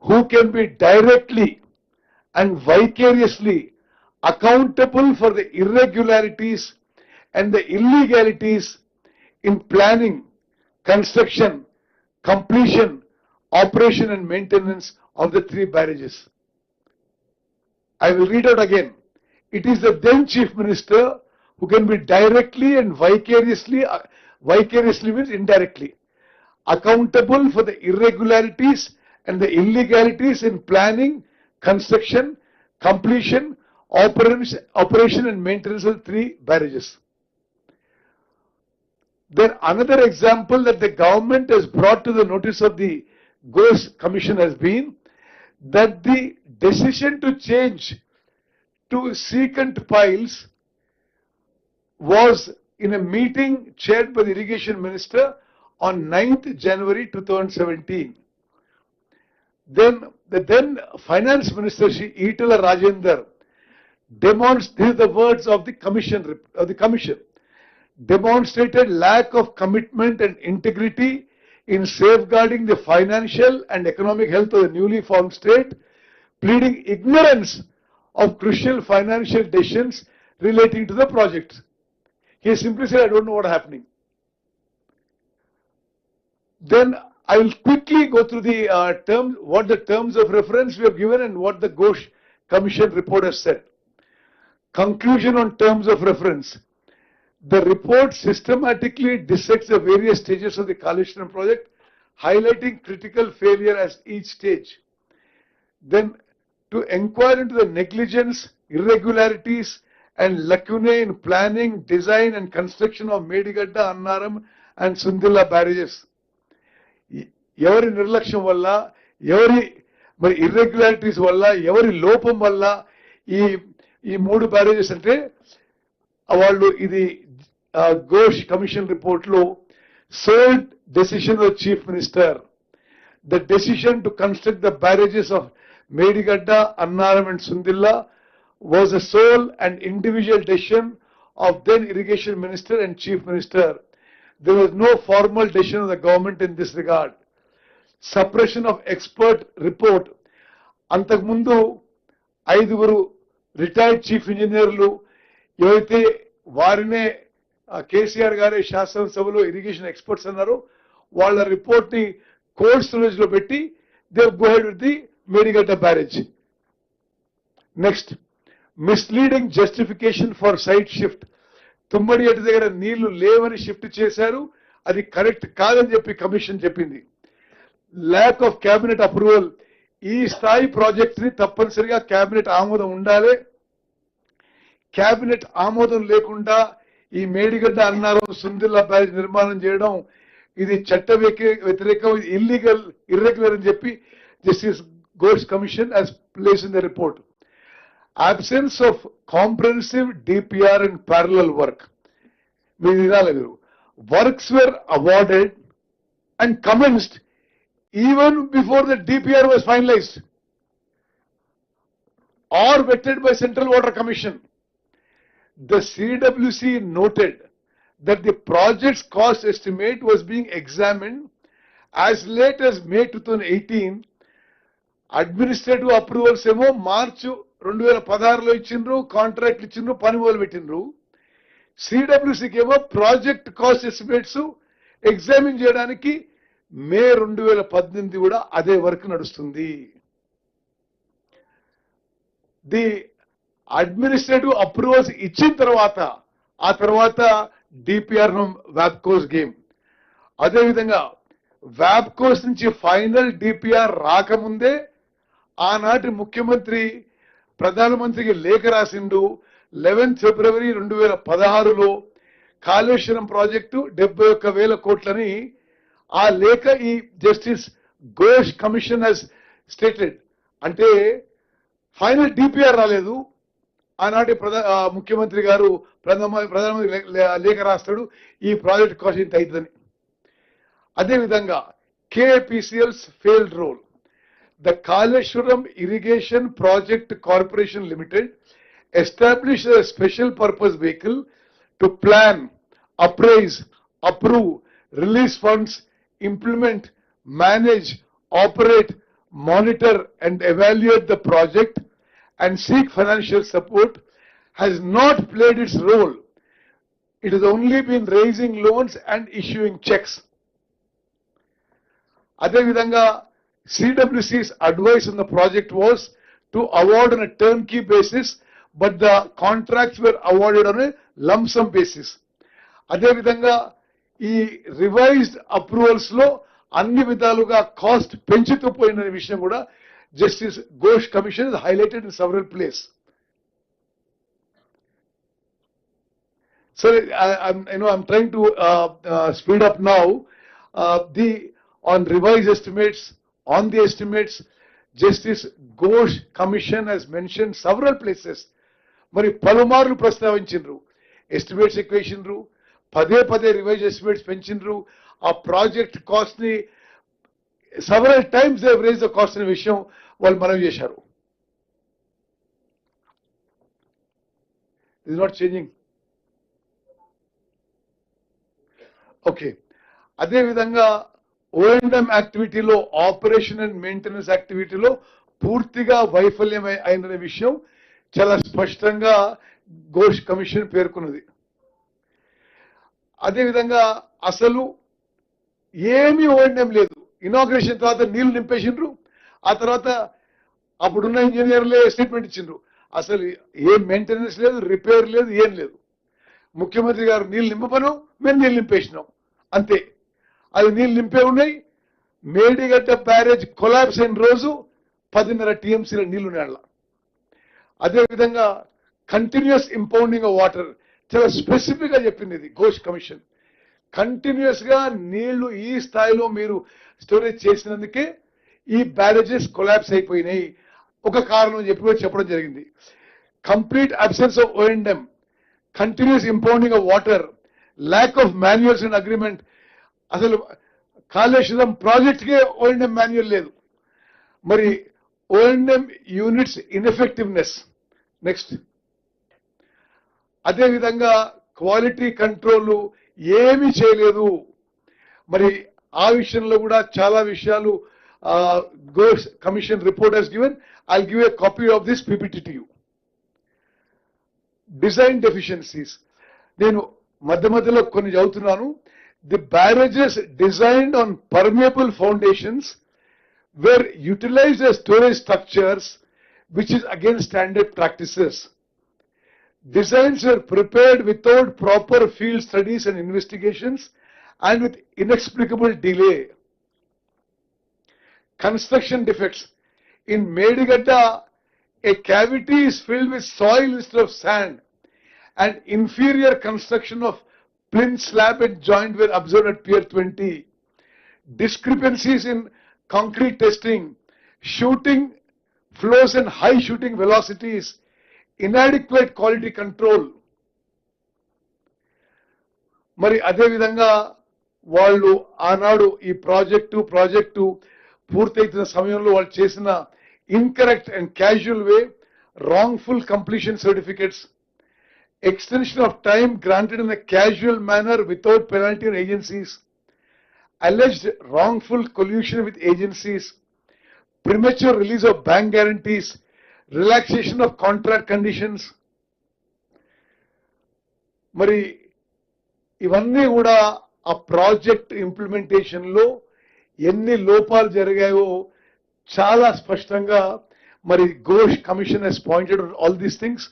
who can be directly and vicariously accountable for the irregularities and the illegalities in planning, construction, completion, operation and maintenance of the 3 barrages. I will read out again. It is the then Chief Minister who can be directly and vicariously means indirectly, accountable for the irregularities and the illegalities in planning, construction, completion, operation and maintenance of 3 barrages. Then another example that the government has brought to the notice of the Ghosh Commission has been that the decision to change to secant piles was in a meeting chaired by the Irrigation Minister on 9th January 2017. Then the then Finance Minister, Shri Itala Rajender, these are the words of the commission, demonstrated lack of commitment and integrity in safeguarding the financial and economic health of the newly formed state, pleading ignorance of crucial financial decisions relating to the project. He simply said, I don't know what's happening. Then I will quickly go through the what the terms of reference we have given and what the Ghosh Commission report has said. Conclusion on terms of reference. The report systematically dissects the various stages of the Kaleshwaram project, highlighting critical failure at each stage. Then to inquire into the negligence, irregularities and lacunae in planning, design and construction of Medigadda, Annaram and Sundilla barrages. ఎవరి నిర్లక్ష్యం వల్ల, ఎవరి irregularities వల్ల, ఎవరి లోపం వల్ల ఈ 3 barrages అంటే వాళ్ళు ఇది Ghosh Commission report లో sole decision of Chief Minister. The decision to construct the barrages of Medigadda, Annaram and Sundilla was a sole and individual decision of then Irrigation Minister and Chief Minister. There was no formal decision of the government in this regard. Suppression of expert report. అంతకుముందు 5 retired chief ఇంజనీర్లు ఎవరైతే వారినే కేసీఆర్ గారి శాసనసభలో irrigation experts అన్నారో వాళ్ళ report ని cold storage లో పెట్టి they go head with the Medigadda barrage. Next, misleading justification for site shift. Tummidihatti దగ్గర నీళ్లు లేవని షిఫ్ట్ చేశారు, అది కరెక్ట్ కాదని చెప్పి కమిషన్ చెప్పింది. Lack of cabinet approval. ఈ స్థాయి ప్రాజెక్ట్ ని తప్పనిసరిగా క్యాబినెట్ ఆమోదం ఉండాలి. క్యాబినెట్ ఆమోదం లేకుండా ఈ మేడిగడ్డ, అన్నారం, సుందిల్లా బ్యారేజ్ నిర్మాణం చేయడం ఇది చట్ట వ్యతిరేకం, ఇల్లీగల్, ఇర్రెగ్యులర్ అని చెప్పి justice Ghosh commission has placed in the report. Absence of comprehensive DPR and parallel work. Works were awarded and commenced even before the DPR was finalized or vetted by Central Water Commission. The CWC noted that the project's cost estimate was being examined as late as May 2018. Administrative approvals ఏమో మార్చి 2016లో ఇచ్చిండ్రు, contract ఇచ్చిండ్రు, పని మొదలు పెట్టిండ్రు. సిడబ్ల్యూసీకి ఏమో project cost estimates examine చేయడానికి మే 2018 కూడా అదే వర్క్ నడుస్తుంది. ది అడ్మినిస్ట్రేటివ్ అప్రూవల్స్ ఇచ్చిన తర్వాత ఆ తర్వాత డిపిఆర్ వ్యాప్కోస్ గేమ్. అదేవిధంగా వ్యాప్కోస్ నుంచి ఫైనల్ డిపిఆర్ రాకముందే ఆనాటి ముఖ్యమంత్రి ప్రధానమంత్రికి లేఖ రాసిండు. 11 ఫిబ్రవరి 2016లో కాళేశ్వరం ప్రాజెక్టు 71,000 కోట్లని ఆ లేఖ ఈ justice Ghosh commission has stated. అంటే ఫైనల్ డిపిఆర్ రాలేదు, ఆనాటి ముఖ్యమంత్రి గారు ప్రధానమంత్రి లేఖ రాస్తాడు ఈ ప్రాజెక్ట్ కాస్ట్ ఇంత అవుతుందని. అదేవిధంగా KPCL's failed role. The Kaleshwaram Irrigation Project Corporation Limited established a special purpose vehicle to plan, appraise, approve, release funds, implement, manage, operate, monitor and evaluate the project and seek financial support has not played its role. It has only been raising loans and issuing checks. అదేవిధంగా CWC's advice on the project was to award on a turnkey basis, but the contracts were awarded on a lump sum basis. అదేవిధంగా ఈ revised approvals లో అన్ని విధాలుగా cost పెంచుతూ పోయిన విషయం కూడా justice Ghosh commission is highlighted in several place. So I'm trying to speed up now. On revised estimates, on the estimates, Justice Ghosh Commission has mentioned several places. Mari palumarlu prastavinchindru, estimates equationru, pade revised estimates penchindru, a project cost ni several times they have raised the cost ni vishayam vallu manavi chesaru. This is not changing. Okay. అదే విధంగా O&M యాక్టివిటీలో, operation and maintenance యాక్టివిటీలో పూర్తిగా వైఫల్యం అయిన విషయం చాలా స్పష్టంగా Ghosh commission పేర్కొన్నది. అదేవిధంగా అసలు ఏమీ O&M లేదు. ఇనాగ్రేషన్ తర్వాత నీళ్లు నింపేసిండ్రు, ఆ తర్వాత అప్పుడున్న ఇంజనీర్లే స్టేట్మెంట్ ఇచ్చిండ్రు. అసలు ఏం మెయింటెనెన్స్ లేదు, రిపేర్ లేదు, ఏం లేదు. ముఖ్యమంత్రి గారు నీళ్లు నింపను, మేము నీళ్లు నింపేసినాం అంతే. అది నీళ్లు నింపే ఉన్నాయి. మేడిగడ్డ బ్యారేజ్ కొలాప్స్ అయిన రోజు 10.5 TMCల నీళ్లు నేల. అదేవిధంగా కంటిన్యూస్ ఇంపౌండింగ్ ఆఫ్ వాటర్ చాలా స్పెసిఫిక్ గా చెప్పింది ఇది ఘోష్ కమిషన్. కంటిన్యూస్ గా నీళ్లు ఈ స్థాయిలో మీరు స్టోరేజ్ చేసినందుకే ఈ బ్యారేజెస్ కొలాప్స్ అయిపోయినాయి. ఒక కారణం చెప్పడం జరిగింది. Complete absence of O&M, continuous impounding of water, lack of manuals and agreement. అసలు కాళేశ్వరం ప్రాజెక్ట్ కే O&M మాన్యువల్ లేదు. మరి O&M యూనిట్స్ ఇన్ఎఫెక్టివ్నెస్. నెక్స్ట్, అదేవిధంగా క్వాలిటీ కంట్రోల్ ఏమీ చేయలేదు. మరి ఆ విషయంలో కూడా చాలా విషయాలు Ghosh commission report has given. I'll give a copy of this PPT to you. Design deficiencies నేను మధ్యలో కొన్ని చదువుతున్నాను. The barrages designed on permeable foundations were utilized as storage structures, which is against standard practices. Designs were prepared without proper field studies and investigations and with inexplicable delay. Construction defects. In Medigadda, a cavity is filled with soil instead of sand, and inferior construction of plinth slab and joint were observed at Pier 20. Discrepancies in concrete testing, shooting flows and high shooting velocities, inadequate quality control. మరి అదే విధంగా వాళ్ళు ఆనాడు ఈ project పూర్తయితున్న సమయంలో వాళ్ళు చేసిన incorrect and casual way, wrongful completion certificates, extension of time granted in a casual manner without penalty on agencies, alleged wrongful collusion with agencies, premature release of bank guarantees, relaxation of contract conditions. మరి ఇవన్నీ కూడా ఆ project implementation లో ఎన్ని లోపాలు జరిగాయో చాలా స్పష్టంగా మరి Ghosh commission has pointed all these things.